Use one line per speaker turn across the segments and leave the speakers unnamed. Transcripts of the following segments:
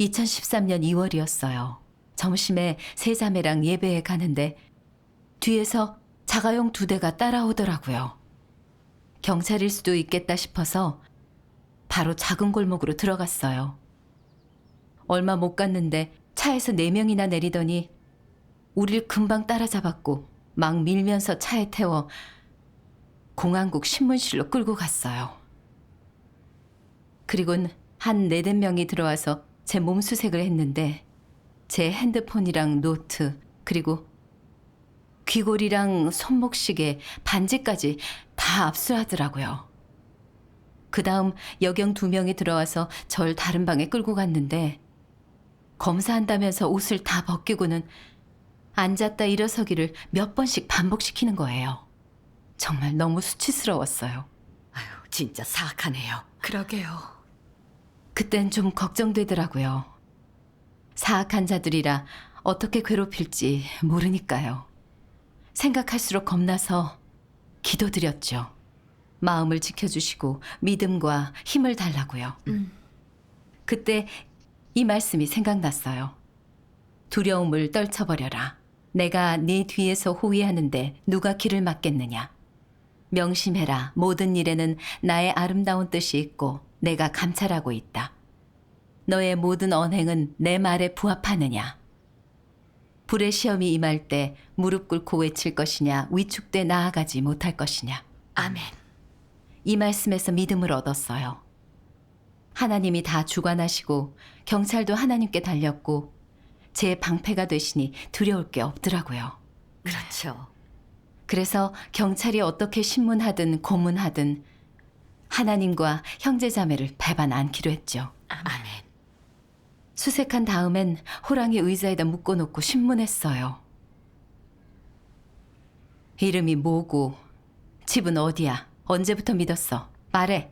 2013년 2월이었어요. 점심에 세 자매랑 예배에 가는데 뒤에서 자가용 2대가 따라오더라고요. 경찰일 수도 있겠다 싶어서 바로 작은 골목으로 들어갔어요. 얼마 못 갔는데 차에서 4명이나 내리더니 우릴 금방 따라잡았고 막 밀면서 차에 태워 공안국 신문실로 끌고 갔어요. 그리곤 한 4~5명이 들어와서 제 몸수색을 했는데 제 핸드폰이랑 노트 그리고 귀걸이랑 손목시계, 반지까지 다 압수하더라고요. 그 다음 여경 2명이 들어와서 절 다른 방에 끌고 갔는데 검사한다면서 옷을 다 벗기고는 앉았다 일어서기를 몇 번씩 반복시키는 거예요. 정말 너무 수치스러웠어요.
아유, 진짜 사악하네요.
그러게요.
그땐 좀 걱정되더라고요. 사악한 자들이라 어떻게 괴롭힐지 모르니까요. 생각할수록 겁나서 기도드렸죠. 마음을 지켜주시고 믿음과 힘을 달라고요. 그때 이 말씀이 생각났어요. 두려움을 떨쳐버려라. 내가 네 뒤에서 호위하는데 누가 길을 막겠느냐. 명심해라. 모든 일에는 나의 아름다운 뜻이 있고 내가 감찰하고 있다. 너의 모든 언행은 내 말에 부합하느냐. 불의 시험이 임할 때 무릎 꿇고 외칠 것이냐 위축돼 나아가지 못할 것이냐.
아멘.
이 말씀에서 믿음을 얻었어요. 하나님이 다 주관하시고 경찰도 하나님께 달렸고 제 방패가 되시니 두려울 게 없더라고요.
그렇죠.
그래서 경찰이 어떻게 신문하든 고문하든 하나님과 형제자매를 배반 않기로 했죠.
아멘.
수색한 다음엔 호랑이 의자에다 묶어놓고 신문했어요. 이름이 뭐고 집은 어디야? 언제부터 믿었어? 말해.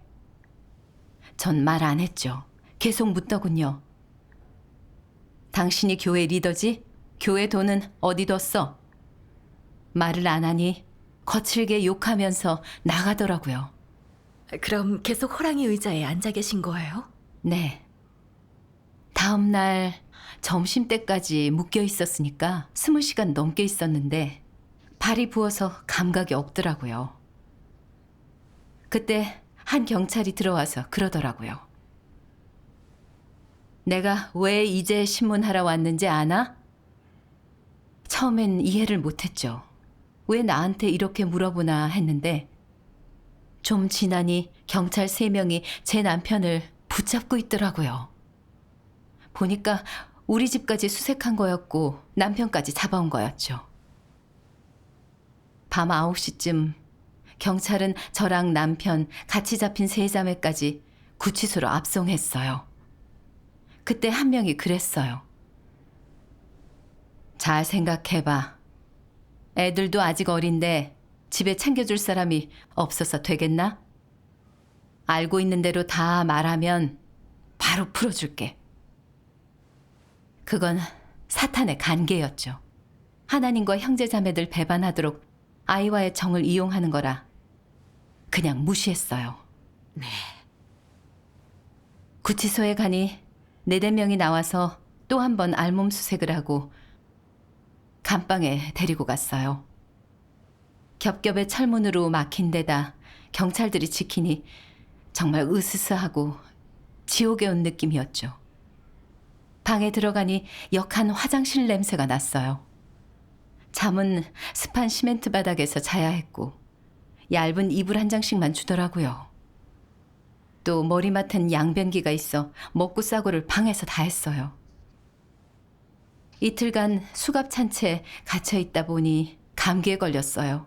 전 말 안 했죠. 계속 묻더군요. 당신이 교회 리더지? 교회 돈은 어디 뒀어? 말을 안 하니 거칠게 욕하면서 나가더라고요.
그럼 계속 호랑이 의자에 앉아 계신 거예요?
네. 다음 날 점심때까지 묶여 있었으니까 20시간 넘게 있었는데 발이 부어서 감각이 없더라고요. 그때 한 경찰이 들어와서 그러더라고요. 내가 왜 이제 신문하러 왔는지 아나? 처음엔 이해를 못했죠. 왜 나한테 이렇게 물어보나 했는데 좀 지나니 경찰 3명이 제 남편을 붙잡고 있더라고요. 보니까 우리 집까지 수색한 거였고 남편까지 잡아온 거였죠. 밤 9시쯤 경찰은 저랑 남편 같이 잡힌 3자매까지 구치소로 압송했어요. 그때 한 명이 그랬어요. 잘 생각해봐. 애들도 아직 어린데 집에 챙겨줄 사람이 없어서 되겠나? 알고 있는 대로 다 말하면 바로 풀어줄게. 그건 사탄의 간계였죠. 하나님과 형제자매들 배반하도록 아이와의 정을 이용하는 거라 그냥 무시했어요.
네.
구치소에 가니 4~5명이 나와서 또 한 번 알몸 수색을 하고 감방에 데리고 갔어요. 겹겹의 철문으로 막힌 데다 경찰들이 지키니 정말 으스스하고 지옥에 온 느낌이었죠. 방에 들어가니 역한 화장실 냄새가 났어요. 잠은 습한 시멘트 바닥에서 자야 했고 얇은 이불 한 장씩만 주더라고요. 또 머리맡엔 양변기가 있어 먹고 싸고를 방에서 다 했어요. 이틀간 수갑 찬 채 갇혀 있다 보니 감기에 걸렸어요.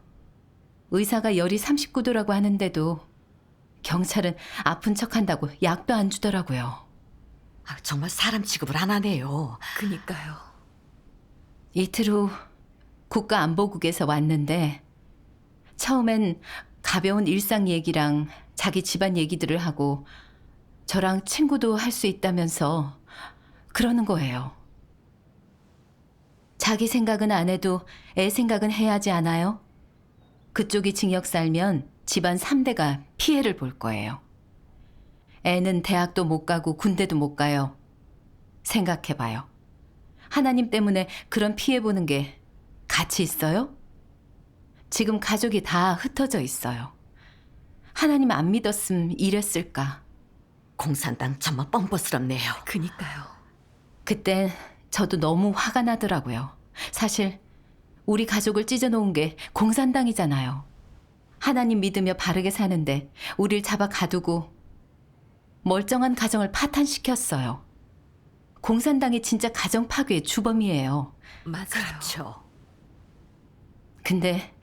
의사가 열이 39도라고 하는데도 경찰은 아픈 척한다고 약도 안 주더라고요.
아, 정말 사람 취급을 안 하네요.
그니까요.
이틀 후 국가안보국에서 왔는데 처음엔 가벼운 일상 얘기랑 자기 집안 얘기들을 하고 저랑 친구도 할 수 있다면서 그러는 거예요. 자기 생각은 안 해도 애 생각은 해야 하지 않아요? 그쪽이 징역 살면 집안 3대가 피해를 볼 거예요. 애는 대학도 못 가고 군대도 못 가요. 생각해봐요. 하나님 때문에 그런 피해 보는 게 가치 있어요? 지금 가족이 다 흩어져 있어요. 하나님 안 믿었음 이랬을까?
공산당 정말 뻥뻥스럽네요.
그니까요.
그땐 저도 너무 화가 나더라고요. 사실 우리 가족을 찢어놓은 게 공산당이잖아요. 하나님 믿으며 바르게 사는데 우릴 잡아 가두고 멀쩡한 가정을 파탄시켰어요. 공산당이 진짜 가정 파괴의 주범이에요.
맞아요.
그렇죠.
근데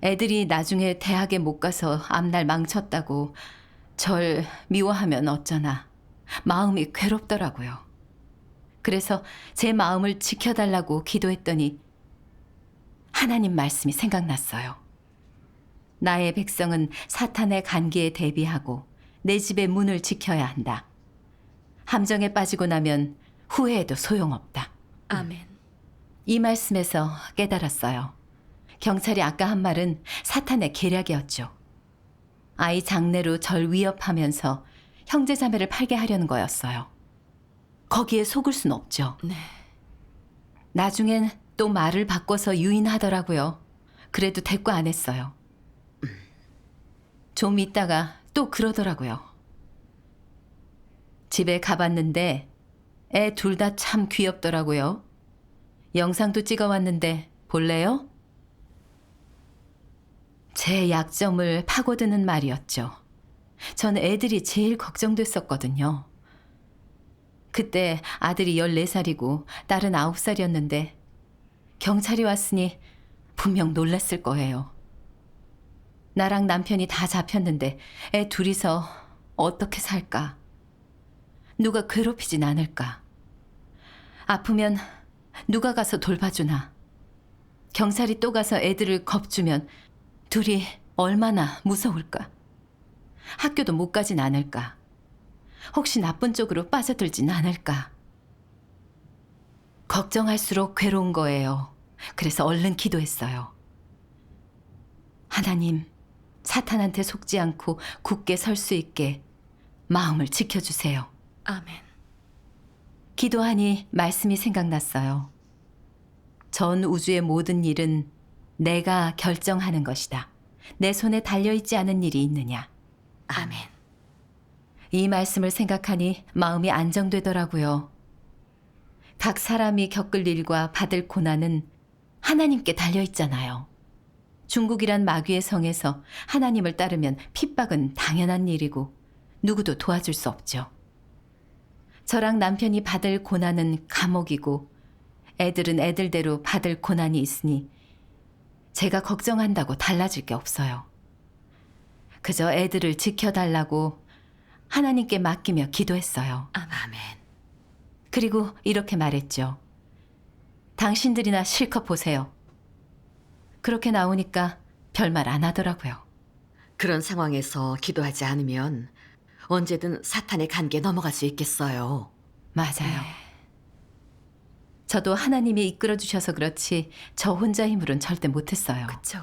애들이 나중에 대학에 못 가서 앞날 망쳤다고 절 미워하면 어쩌나 마음이 괴롭더라고요. 그래서 제 마음을 지켜달라고 기도했더니 하나님 말씀이 생각났어요. 나의 백성은 사탄의 간기에 대비하고 내 집의 문을 지켜야 한다. 함정에 빠지고 나면 후회해도 소용없다.
아멘.
이 말씀에서 깨달았어요. 경찰이 아까 한 말은 사탄의 계략이었죠. 아이 장래로 절 위협하면서 형제자매를 팔게 하려는 거였어요. 거기에 속을 순 없죠.
네.
나중엔 또 말을 바꿔서 유인하더라고요. 그래도 대꾸 안 했어요. 좀 있다가 또 그러더라고요. 집에 가봤는데 애 둘 다 참 귀엽더라고요. 영상도 찍어왔는데 볼래요? 제 약점을 파고드는 말이었죠. 전 애들이 제일 걱정됐었거든요. 그때 아들이 14살이고 딸은 9살이었는데 경찰이 왔으니 분명 놀랐을 거예요. 나랑 남편이 다 잡혔는데 애 둘이서 어떻게 살까? 누가 괴롭히진 않을까? 아프면 누가 가서 돌봐주나? 경찰이 또 가서 애들을 겁주면 둘이 얼마나 무서울까? 학교도 못 가진 않을까? 혹시 나쁜 쪽으로 빠져들진 않을까? 걱정할수록 괴로운 거예요. 그래서 얼른 기도했어요. 하나님, 사탄한테 속지 않고 굳게 설 수 있게 마음을 지켜주세요.
아멘.
기도하니 말씀이 생각났어요. 전 우주의 모든 일은 내가 결정하는 것이다. 내 손에 달려있지 않은 일이 있느냐.
아멘.
이 말씀을 생각하니 마음이 안정되더라고요. 각 사람이 겪을 일과 받을 고난은 하나님께 달려있잖아요. 중국이란 마귀의 성에서 하나님을 따르면 핍박은 당연한 일이고 누구도 도와줄 수 없죠. 저랑 남편이 받을 고난은 감옥이고 애들은 애들대로 받을 고난이 있으니 제가 걱정한다고 달라질 게 없어요. 그저 애들을 지켜달라고 하나님께 맡기며 기도했어요.
아멘.
그리고 이렇게 말했죠. 당신들이나 실컷 보세요. 그렇게 나오니까 별말 안 하더라고요.
그런 상황에서 기도하지 않으면 언제든 사탄의 간기에 넘어갈 수 있겠어요.
맞아요. 저도 하나님이 이끌어 주셔서 그렇지 저 혼자 힘으론 절대 못했어요.
그쵸.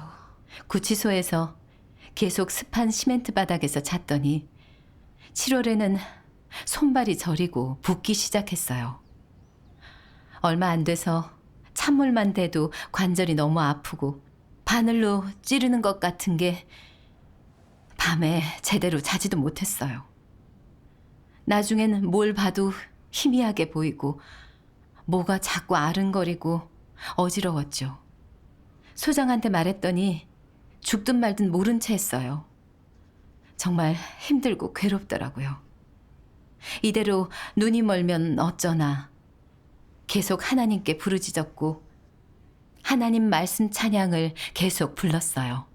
구치소에서 계속 습한 시멘트 바닥에서 잤더니 7월에는 손발이 저리고 붓기 시작했어요. 얼마 안 돼서 찬물만 대도 관절이 너무 아프고 바늘로 찌르는 것 같은 게 밤에 제대로 자지도 못했어요. 나중엔 뭘 봐도 희미하게 보이고 뭐가 자꾸 아른거리고 어지러웠죠. 소장한테 말했더니 죽든 말든 모른 채 했어요. 정말 힘들고 괴롭더라고요. 이대로 눈이 멀면 어쩌나 계속 하나님께 부르짖었고 하나님 말씀 찬양을 계속 불렀어요.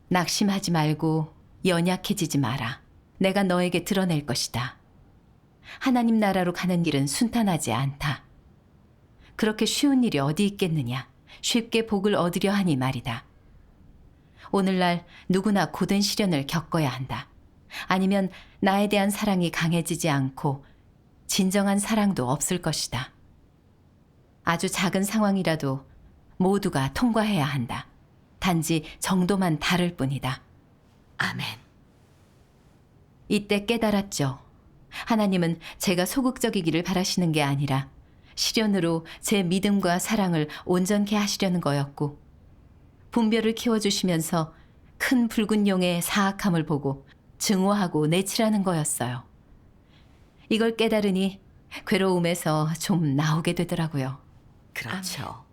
낙심하지 말고 연약해지지 마라. 내가 너에게 드러낼 것이다. 하나님 나라로 가는 길은 순탄하지 않다. 그렇게 쉬운 일이 어디 있겠느냐. 쉽게 복을 얻으려 하니 말이다. 오늘날 누구나 고된 시련을 겪어야 한다. 아니면 나에 대한 사랑이 강해지지 않고 진정한 사랑도 없을 것이다. 아주 작은 상황이라도 모두가 통과해야 한다. 단지 정도만 다를 뿐이다.
아멘.
이때 깨달았죠. 하나님은 제가 소극적이기를 바라시는 게 아니라 시련으로 제 믿음과 사랑을 온전케 하시려는 거였고, 분별을 키워주시면서 큰 붉은 용의 사악함을 보고 증오하고 내치라는 거였어요. 이걸 깨달으니 괴로움에서 좀 나오게 되더라고요.
그렇죠.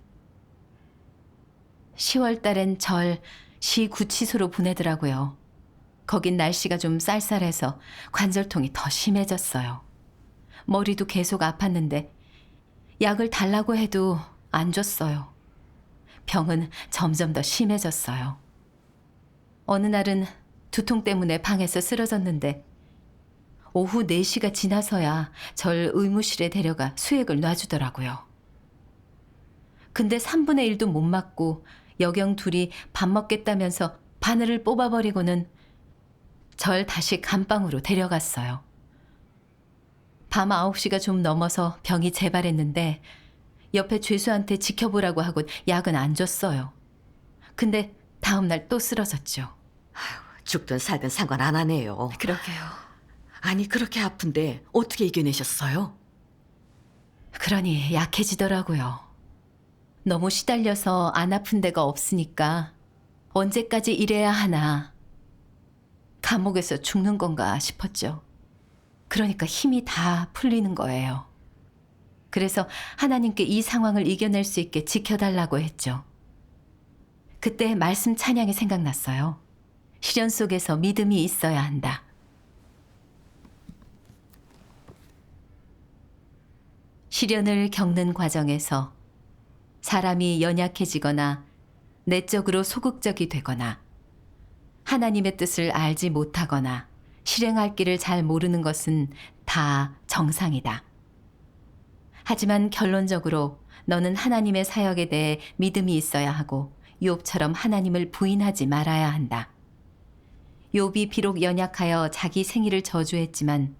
10월 달엔 절 시구치소로 보내더라고요. 거긴 날씨가 좀 쌀쌀해서 관절통이 더 심해졌어요. 머리도 계속 아팠는데 약을 달라고 해도 안 줬어요. 병은 점점 더 심해졌어요. 어느 날은 두통 때문에 방에서 쓰러졌는데 오후 4시가 지나서야 절 의무실에 데려가 수액을 놔주더라고요. 근데 3분의 1도 못 맞고 여경 둘이 밥 먹겠다면서 바늘을 뽑아버리고는 절 다시 감방으로 데려갔어요. 밤 9시가 좀 넘어서 병이 재발했는데 옆에 죄수한테 지켜보라고 하고 약은 안 줬어요. 근데 다음날 또 쓰러졌죠.
죽든 살든 상관 안 하네요.
그러게요.
아니, 그렇게 아픈데 어떻게 이겨내셨어요?
그러니 약해지더라고요. 너무 시달려서 안 아픈 데가 없으니까 언제까지 이래야 하나. 감옥에서 죽는 건가 싶었죠. 그러니까 힘이 다 풀리는 거예요. 그래서 하나님께 이 상황을 이겨낼 수 있게 지켜달라고 했죠. 그때 말씀 찬양이 생각났어요. 시련 속에서 믿음이 있어야 한다. 시련을 겪는 과정에서 사람이 연약해지거나 내적으로 소극적이 되거나 하나님의 뜻을 알지 못하거나 실행할 길을 잘 모르는 것은 다 정상이다. 하지만 결론적으로 너는 하나님의 사역에 대해 믿음이 있어야 하고 욥처럼 하나님을 부인하지 말아야 한다. 욥이 비록 연약하여 자기 생일을 저주했지만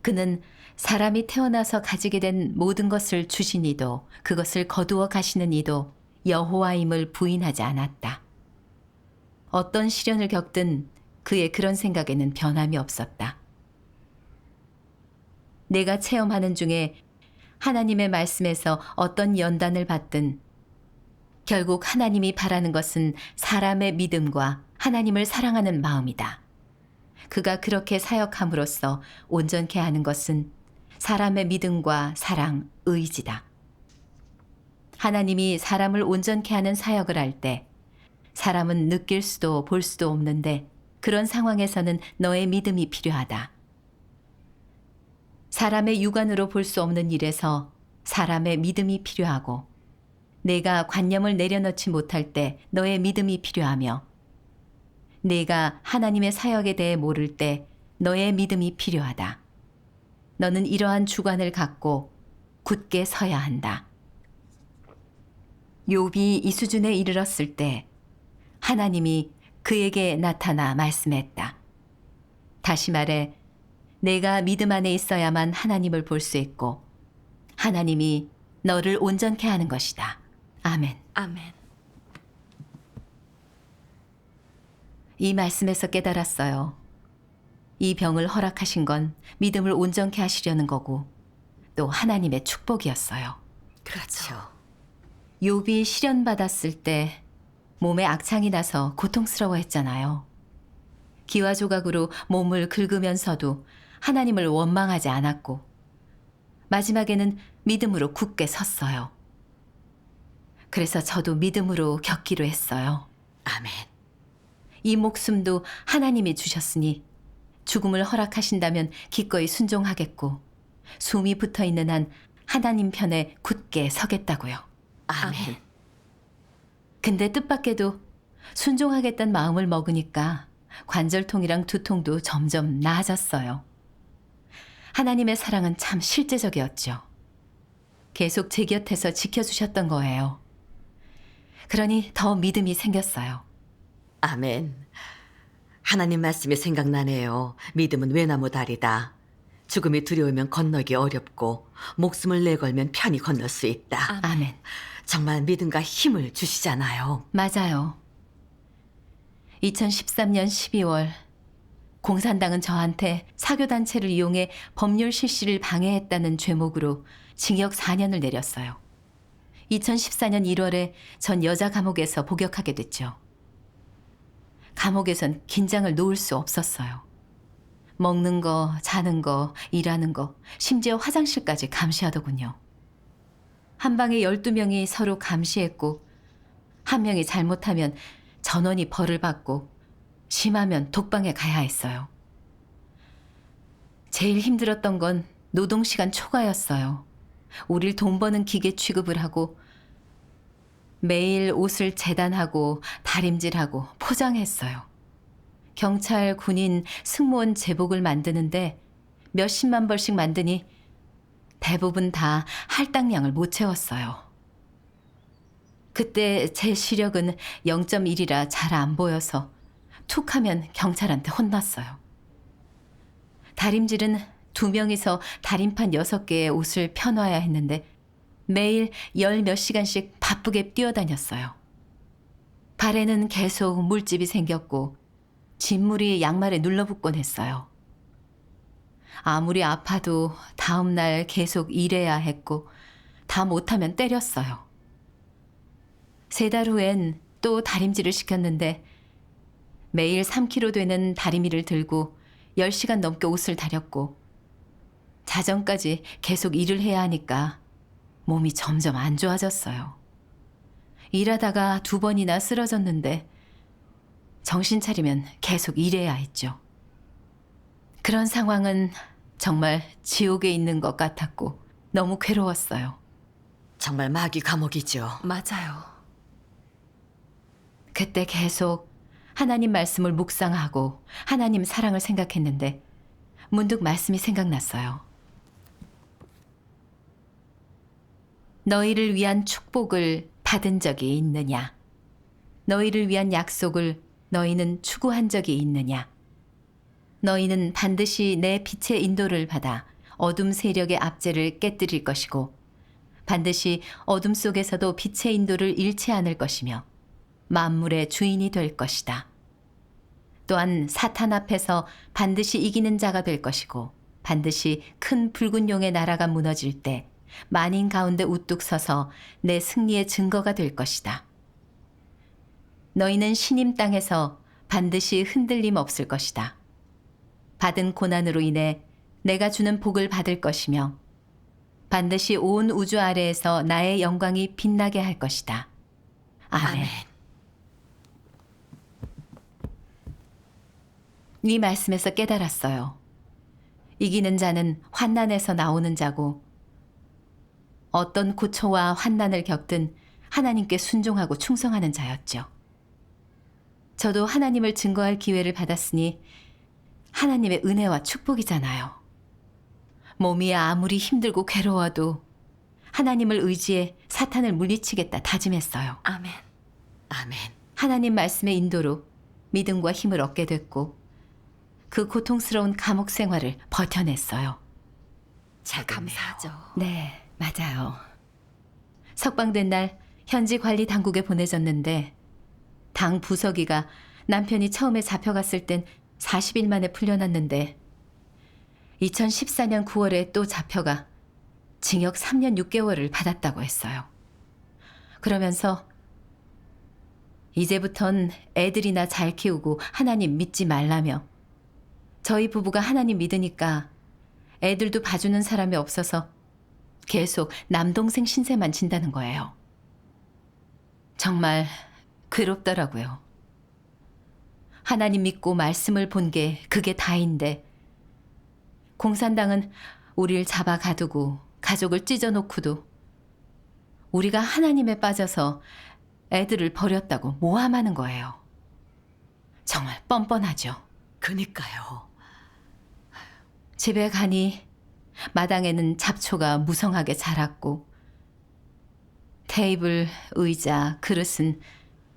그는 사람이 태어나서 가지게 된 모든 것을 주신 이도 그것을 거두어 가시는 이도 여호와임을 부인하지 않았다. 어떤 시련을 겪든 그의 그런 생각에는 변함이 없었다. 내가 체험하는 중에 하나님의 말씀에서 어떤 연단을 받든 결국 하나님이 바라는 것은 사람의 믿음과 하나님을 사랑하는 마음이다. 그가 그렇게 사역함으로써 온전케 하는 것은 사람의 믿음과 사랑, 의지다. 하나님이 사람을 온전케 하는 사역을 할 때 사람은 느낄 수도 볼 수도 없는데 그런 상황에서는 너의 믿음이 필요하다. 사람의 육안으로 볼 수 없는 일에서 사람의 믿음이 필요하고 내가 관념을 내려놓지 못할 때 너의 믿음이 필요하며 내가 하나님의 사역에 대해 모를 때 너의 믿음이 필요하다. 너는 이러한 주관을 갖고 굳게 서야 한다. 욥이 이 수준에 이르렀을 때 하나님이 그에게 나타나 말씀했다. 다시 말해 내가 믿음 안에 있어야만 하나님을 볼 수 있고 하나님이 너를 온전케 하는 것이다. 아멘.
아멘.
이 말씀에서 깨달았어요. 이 병을 허락하신 건 믿음을 온전케 하시려는 거고 또 하나님의 축복이었어요.
그렇죠.
욥이 시련받았을 때 몸에 악창이 나서 고통스러워했잖아요. 기와 조각으로 몸을 긁으면서도 하나님을 원망하지 않았고 마지막에는 믿음으로 굳게 섰어요. 그래서 저도 믿음으로 겪기로 했어요.
아멘.
이 목숨도 하나님이 주셨으니 죽음을 허락하신다면 기꺼이 순종하겠고 숨이 붙어있는 한 하나님 편에 굳게 서겠다고요.
아멘.
근데 뜻밖에도 순종하겠다는 마음을 먹으니까 관절통이랑 두통도 점점 나아졌어요. 하나님의 사랑은 참 실제적이었죠. 계속 제 곁에서 지켜주셨던 거예요. 그러니 더 믿음이 생겼어요.
아멘. 하나님 말씀이 생각나네요. 믿음은 외나무 다리다. 죽음이 두려우면 건너기 어렵고 목숨을 내걸면 편히 건널 수 있다.
아멘.
정말 믿음과 힘을 주시잖아요.
맞아요. 2013년 12월 공산당은 저한테 사교단체를 이용해 법률 실시를 방해했다는 죄목으로 징역 4년을 내렸어요. 2014년 1월에 전 여자 감옥에서 복역하게 됐죠. 감옥에선 긴장을 놓을 수 없었어요. 먹는 거, 자는 거, 일하는 거, 심지어 화장실까지 감시하더군요. 한 방에 12명이 서로 감시했고, 한 명이 잘못하면 전원이 벌을 받고, 심하면 독방에 가야 했어요. 제일 힘들었던 건 노동시간 초과였어요. 우릴 돈 버는 기계 취급을 하고 매일 옷을 재단하고 다림질하고 포장했어요. 경찰, 군인, 승무원 제복을 만드는데 몇십만 벌씩 만드니 대부분 다 할당량을 못 채웠어요. 그때 제 시력은 0.1이라 잘 안 보여서 툭 하면 경찰한테 혼났어요. 다림질은 2명이서 다림판 6개의 옷을 펴놔야 했는데 매일 10몇 시간씩 바쁘게 뛰어다녔어요. 발에는 계속 물집이 생겼고 진물이 양말에 눌러붙곤 했어요. 아무리 아파도 다음 날 계속 일해야 했고 다 못하면 때렸어요. 3달 후엔 또 다림질을 시켰는데 매일 3kg 되는 다리미를 들고 10시간 넘게 옷을 다렸고 자정까지 계속 일을 해야 하니까 몸이 점점 안 좋아졌어요. 일하다가 2번이나 쓰러졌는데 정신 차리면 계속 일해야 했죠. 그런 상황은 정말 지옥에 있는 것 같았고 너무 괴로웠어요.
정말 마귀 감옥이죠.
맞아요.
그때 계속 하나님 말씀을 묵상하고 하나님 사랑을 생각했는데 문득 말씀이 생각났어요. 너희를 위한 축복을 받은 적이 있느냐? 너희를 위한 약속을 너희는 추구한 적이 있느냐? 너희는 반드시 내 빛의 인도를 받아 어둠 세력의 압제를 깨뜨릴 것이고 반드시 어둠 속에서도 빛의 인도를 잃지 않을 것이며 만물의 주인이 될 것이다. 또한 사탄 앞에서 반드시 이기는 자가 될 것이고 반드시 큰 붉은 용의 나라가 무너질 때 만인 가운데 우뚝 서서 내 승리의 증거가 될 것이다. 너희는 신임 땅에서 반드시 흔들림 없을 것이다. 받은 고난으로 인해 내가 주는 복을 받을 것이며 반드시 온 우주 아래에서 나의 영광이 빛나게 할 것이다. 아멘. 이 말씀에서 깨달았어요. 이기는 자는 환난에서 나오는 자고 어떤 고초와 환난을 겪든 하나님께 순종하고 충성하는 자였죠. 저도 하나님을 증거할 기회를 받았으니 하나님의 은혜와 축복이잖아요. 몸이 아무리 힘들고 괴로워도 하나님을 의지해 사탄을 물리치겠다 다짐했어요.
아멘.
아멘.
하나님 말씀의 인도로 믿음과 힘을 얻게 됐고 그 고통스러운 감옥 생활을 버텨냈어요.
잘 됐네요.
감사하죠.
네, 맞아요. 석방된 날 현지 관리 당국에 보내졌는데 당 부서기가 남편이 처음에 잡혀갔을 땐 40일 만에 풀려났는데 2014년 9월에 또 잡혀가 징역 3년 6개월을 받았다고 했어요. 그러면서 이제부턴 애들이나 잘 키우고 하나님 믿지 말라며 저희 부부가 하나님 믿으니까 애들도 봐주는 사람이 없어서 계속 남동생 신세만 진다는 거예요. 정말 괴롭더라고요. 하나님 믿고 말씀을 본 게 그게 다인데 공산당은 우리를 잡아 가두고 가족을 찢어놓고도 우리가 하나님에 빠져서 애들을 버렸다고 모함하는 거예요. 정말 뻔뻔하죠.
그니까요.
집에 가니 마당에는 잡초가 무성하게 자랐고 테이블, 의자, 그릇은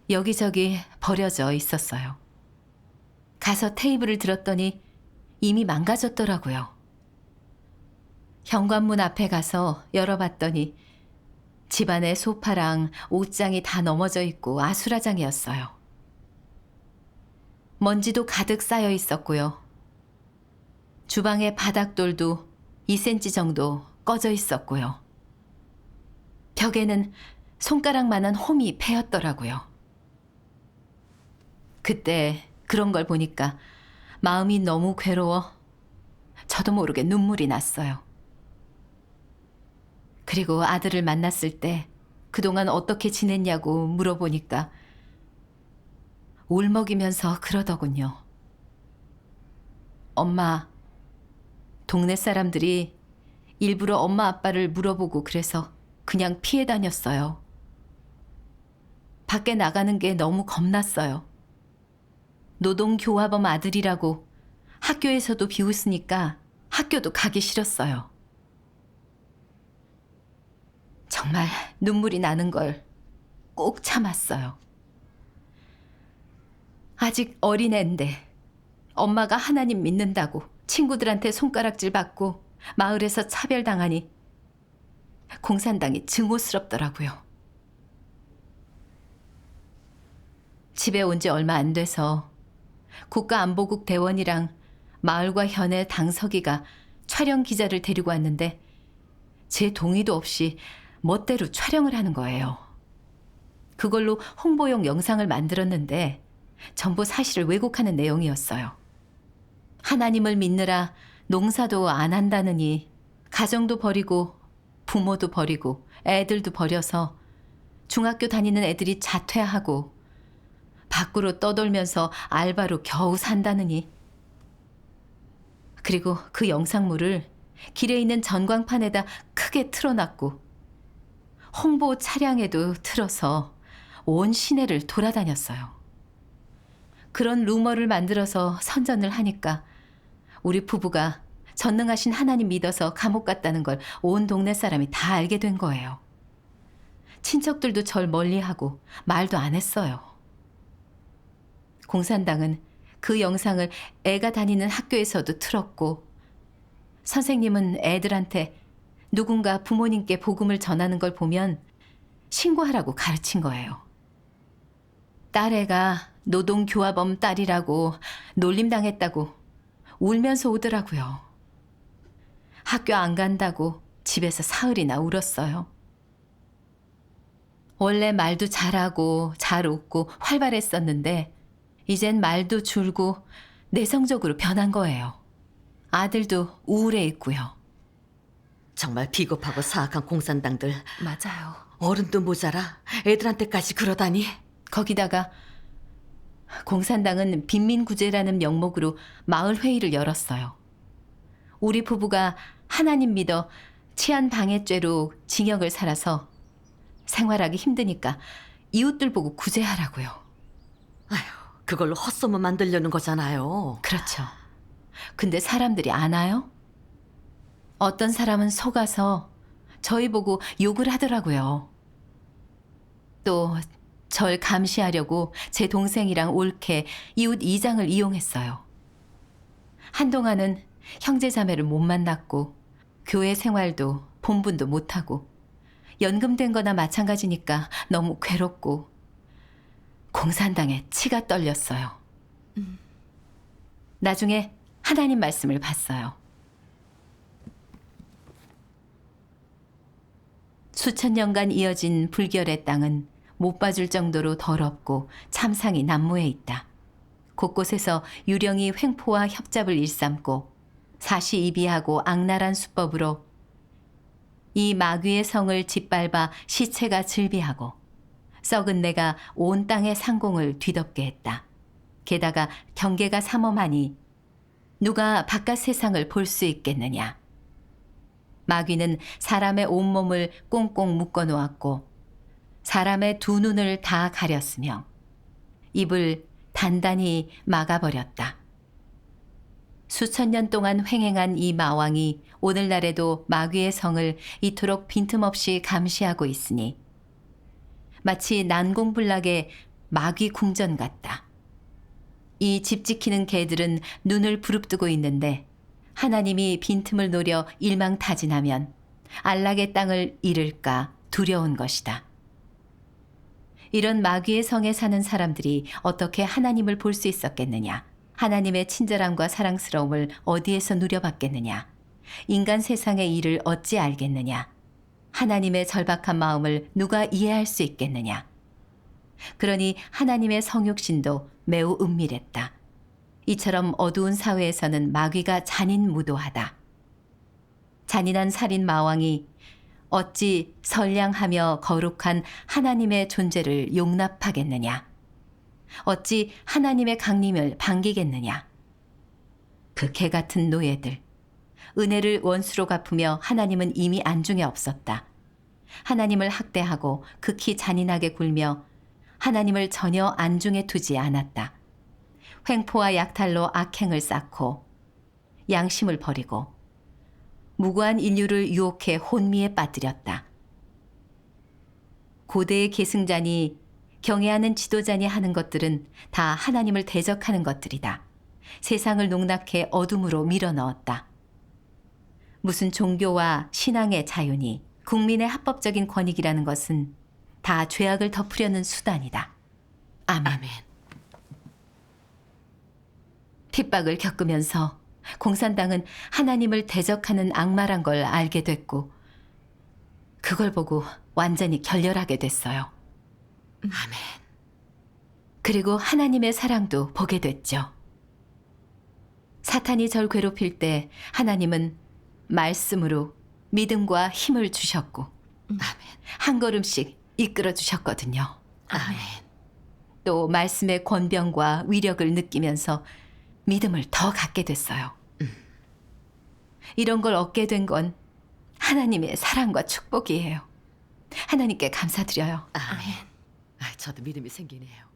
여기저기 버려져 있었어요. 가서 테이블을 들었더니 이미 망가졌더라고요. 현관문 앞에 가서 열어봤더니 집안의 소파랑 옷장이 다 넘어져 있고 아수라장이었어요. 먼지도 가득 쌓여 있었고요. 주방의 바닥돌도 2cm 정도 꺼져 있었고요. 벽에는 손가락만한 홈이 패였더라고요. 그때 그런 걸 보니까 마음이 너무 괴로워 저도 모르게 눈물이 났어요. 그리고 아들을 만났을 때 그동안 어떻게 지냈냐고 물어보니까 울먹이면서 그러더군요. 엄마, 동네 사람들이 일부러 엄마 아빠를 물어보고 그래서 그냥 피해 다녔어요. 밖에 나가는 게 너무 겁났어요. 노동교화범 아들이라고 학교에서도 비웃으니까 학교도 가기 싫었어요. 정말 눈물이 나는 걸 꼭 참았어요. 아직 어린애인데 엄마가 하나님 믿는다고 친구들한테 손가락질 받고 마을에서 차별당하니 공산당이 증오스럽더라고요. 집에 온 지 얼마 안 돼서 국가안보국 대원이랑 마을과 현의 당서기가 촬영 기자를 데리고 왔는데 제 동의도 없이 멋대로 촬영을 하는 거예요. 그걸로 홍보용 영상을 만들었는데 전부 사실을 왜곡하는 내용이었어요. 하나님을 믿느라 농사도 안 한다느니 가정도 버리고 부모도 버리고 애들도 버려서 중학교 다니는 애들이 자퇴하고 밖으로 떠돌면서 알바로 겨우 산다느니. 그리고 그 영상물을 길에 있는 전광판에다 크게 틀어놨고 홍보 차량에도 틀어서 온 시내를 돌아다녔어요. 그런 루머를 만들어서 선전을 하니까 우리 부부가 전능하신 하나님 믿어서 감옥 갔다는 걸 온 동네 사람이 다 알게 된 거예요. 친척들도 절 멀리하고 말도 안 했어요. 공산당은 그 영상을 애가 다니는 학교에서도 틀었고 선생님은 애들한테 누군가 부모님께 복음을 전하는 걸 보면 신고하라고 가르친 거예요. 딸애가 노동교화범 딸이라고 놀림당했다고 울면서 오더라고요. 학교 안 간다고 집에서 사흘이나 울었어요. 원래 말도 잘하고 잘 웃고 활발했었는데 이젠 말도 줄고 내성적으로 변한 거예요. 아들도 우울해 있고요.
정말 비겁하고 사악한 공산당들.
맞아요.
어른도 모자라 애들한테까지 그러다니.
거기다가 공산당은 빈민구제라는 명목으로 마을 회의를 열었어요. 우리 부부가 하나님 믿어 치안방해죄로 징역을 살아서 생활하기 힘드니까 이웃들 보고 구제하라고요.
아휴, 그걸로 헛소문 만들려는 거잖아요.
그렇죠. 근데 사람들이 아나요? 어떤 사람은 속아서 저희 보고 욕을 하더라고요. 또 절 감시하려고 제 동생이랑 옳게 이웃 이장을 이용했어요. 한동안은 형제자매를 못 만났고 교회 생활도 본분도 못하고 연금된 거나 마찬가지니까 너무 괴롭고 공산당에 치가 떨렸어요. 나중에 하나님 말씀을 봤어요. 수천 년간 이어진 불결의 땅은 못 봐줄 정도로 더럽고 참상이 난무해 있다. 곳곳에서 유령이 횡포와 협잡을 일삼고 사시이비하고 악랄한 수법으로 이 마귀의 성을 짓밟아 시체가 즐비하고 썩은 내가 온 땅의 상공을 뒤덮게 했다. 게다가 경계가 삼엄하니 누가 바깥 세상을 볼 수 있겠느냐. 마귀는 사람의 온몸을 꽁꽁 묶어 놓았고 사람의 두 눈을 다 가렸으며 입을 단단히 막아버렸다. 수천 년 동안 횡행한 이 마왕이 오늘날에도 마귀의 성을 이토록 빈틈없이 감시하고 있으니 마치 난공불락의 마귀 궁전 같다. 이 집 지키는 개들은 눈을 부릅뜨고 있는데 하나님이 빈틈을 노려 일망타진하면 안락의 땅을 잃을까 두려운 것이다. 이런 마귀의 성에 사는 사람들이 어떻게 하나님을 볼 수 있었겠느냐? 하나님의 친절함과 사랑스러움을 어디에서 누려봤겠느냐? 인간 세상의 일을 어찌 알겠느냐? 하나님의 절박한 마음을 누가 이해할 수 있겠느냐? 그러니 하나님의 성육신도 매우 은밀했다. 이처럼 어두운 사회에서는 마귀가 잔인무도하다. 잔인한 살인 마왕이 어찌 선량하며 거룩한 하나님의 존재를 용납하겠느냐? 어찌 하나님의 강림을 반기겠느냐? 그 개 같은 노예들. 은혜를 원수로 갚으며 하나님은 이미 안중에 없었다. 하나님을 학대하고 극히 잔인하게 굴며 하나님을 전혀 안중에 두지 않았다. 횡포와 약탈로 악행을 쌓고 양심을 버리고 무고한 인류를 유혹해 혼미에 빠뜨렸다. 고대의 계승자니 경애하는 지도자니 하는 것들은 다 하나님을 대적하는 것들이다. 세상을 농락해 어둠으로 밀어넣었다. 무슨 종교와 신앙의 자유니 국민의 합법적인 권익이라는 것은 다 죄악을 덮으려는 수단이다. 아멘.
아멘.
핍박을 겪으면서 공산당은 하나님을 대적하는 악마란 걸 알게 됐고 그걸 보고 완전히 결렬하게 됐어요.
아멘.
그리고 하나님의 사랑도 보게 됐죠. 사탄이 절 괴롭힐 때 하나님은 말씀으로 믿음과 힘을 주셨고
아멘.
한 걸음씩 이끌어 주셨거든요.
아멘.
또 말씀의 권병과 위력을 느끼면서 믿음을 더 갖게 됐어요. 이런 걸 얻게 된 건 하나님의 사랑과 축복이에요. 하나님께 감사드려요.
아멘. 저도 믿음이 생기네요.